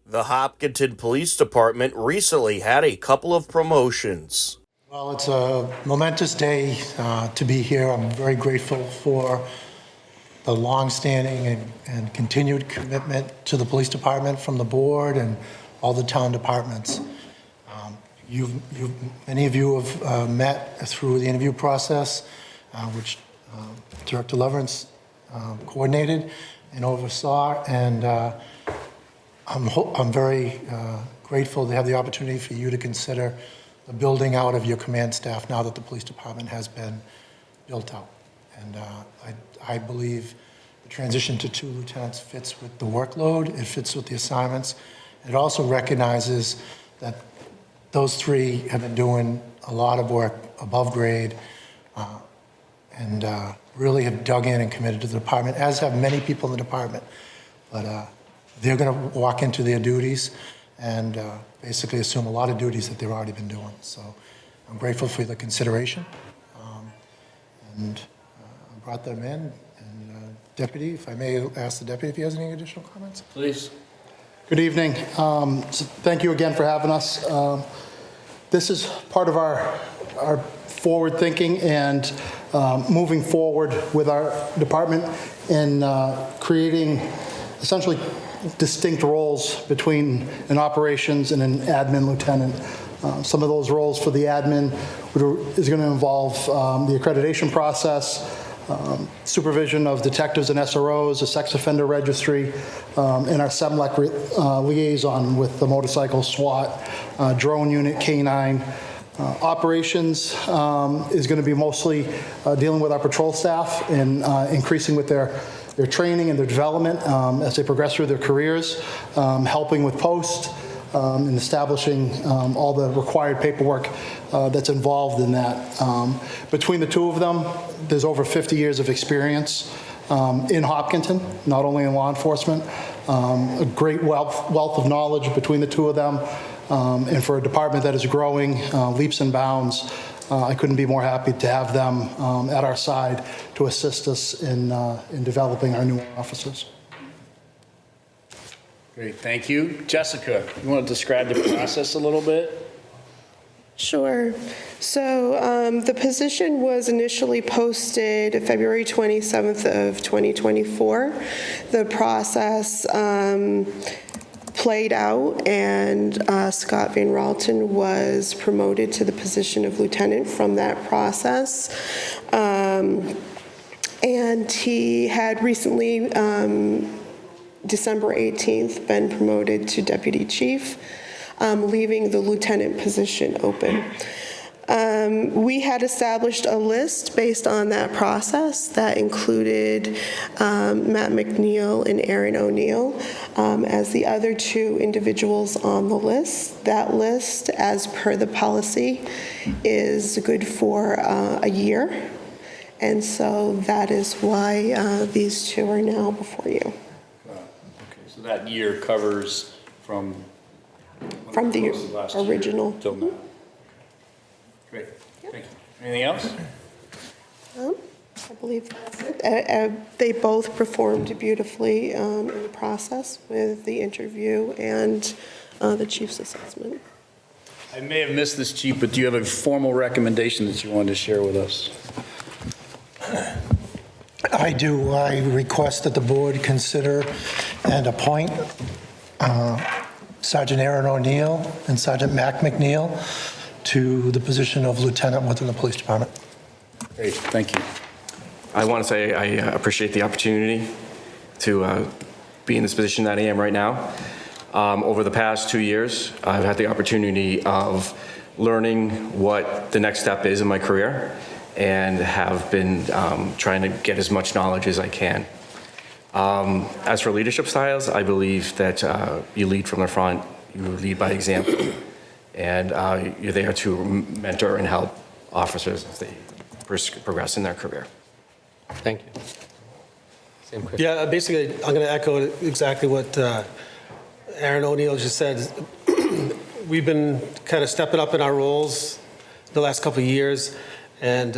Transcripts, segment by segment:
The Hopkinton Police Department recently had a couple of promotions. Well, it's a momentous day to be here. I'm very grateful for the longstanding and continued commitment to the police department from the board and all the town departments. Many of you have met through the interview process, which Director Leverance coordinated and oversaw, and I'm very grateful to have the opportunity for you to consider the building out of your command staff now that the police department has been built out. And I believe the transition to 2 lieutenants fits with the workload, it fits with the assignments. It also recognizes that those 3 have been doing a lot of work above grade and really have dug in and committed to the department, as have many people in the department. But they're going to walk into their duties and basically assume a lot of duties that they've already been doing. So I'm grateful for the consideration. I brought them in. And Deputy, if I may ask the Deputy if he has any additional comments? Please. Good evening. So thank you again for having us. This is part of our forward thinking and moving forward with our department in creating essentially distinct roles between an operations and an admin lieutenant. Some of those roles for the admin is going to involve the accreditation process, supervision of detectives and SROs, a sex offender registry, and our SEMLEC liaison with the motorcycle SWAT, drone unit, K9. Operations is going to be mostly dealing with our patrol staff and increasing with their training and their development as they progress through their careers, helping with post, and establishing all the required paperwork that's involved in that. Between the 2 of them, there's over 50 years of experience in Hopkinton, not only in law enforcement, a great wealth of knowledge between the 2 of them, and for a department that is growing leaps and bounds, I couldn't be more happy to have them at our side to assist us in developing our new officers. Great, thank you. Jessica, you want to describe the process a little bit? Sure. So the position was initially posted February 27th of 2024. The process played out, and Scott Van Ralton was promoted to the position of lieutenant from that process. And he had recently, December 18th, been promoted to deputy chief, leaving the lieutenant position open. We had established a list based on that process that included Matt McNeil and Aaron O'Neill as the other 2 individuals on the list. That list, as per the policy, is good for a year. And so that is why these 2 are now before you. Okay, so that year covers from the original. Till now. Great, thank you. Anything else? I believe that's it. They both performed beautifully in the process with the interview and the chief's assessment. I may have missed this, Chief, but do you have a formal recommendation that you wanted to share with us? I do. I request that the board consider and appoint Sergeant Aaron O'Neill and Sergeant Mac McNeil to the position of lieutenant within the police department. Great, thank you. I want to say I appreciate the opportunity to be in this position that I am right now. Over the past 2 years, I've had the opportunity of learning what the next step is in my career and have been trying to get as much knowledge as I can. As for leadership styles, I believe that you lead from the front, you lead by example, and you're there to mentor and help officers as they progress in their career. Thank you. Same question. Yeah, basically, I'm going to echo exactly what Aaron O'Neill just said. We've been kind of stepping up in our roles the last couple of years, and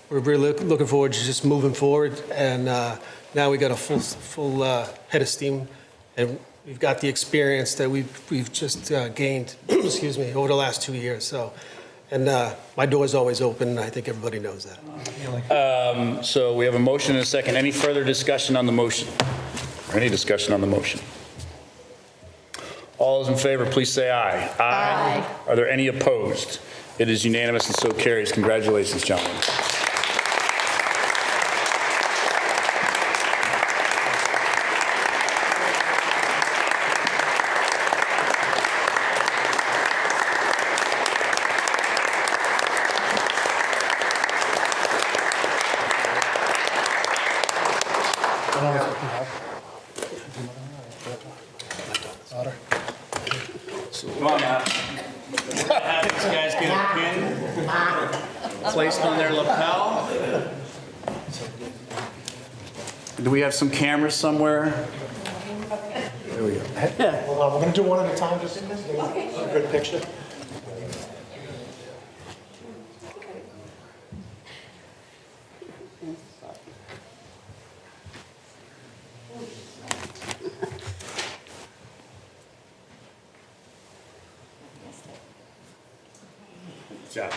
we're really looking forward to just moving forward. And now we got a full head of steam, and we've got the experience that we've just gained, excuse me, over the last 2 years. So, and my door's always open, and I think everybody knows that. So we have a motion and a second. Any further discussion on the motion? Or any discussion on the motion? All those in favor, please say aye. Aye. Are there any opposed? It is unanimous and so carries. Congratulations, gentlemen. Come on, Matt. Have these guys get a pin placed on their lapel. Do we have some cameras somewhere? There we go. Hold on, we're going to do one at a time, just to get a good picture. Good job.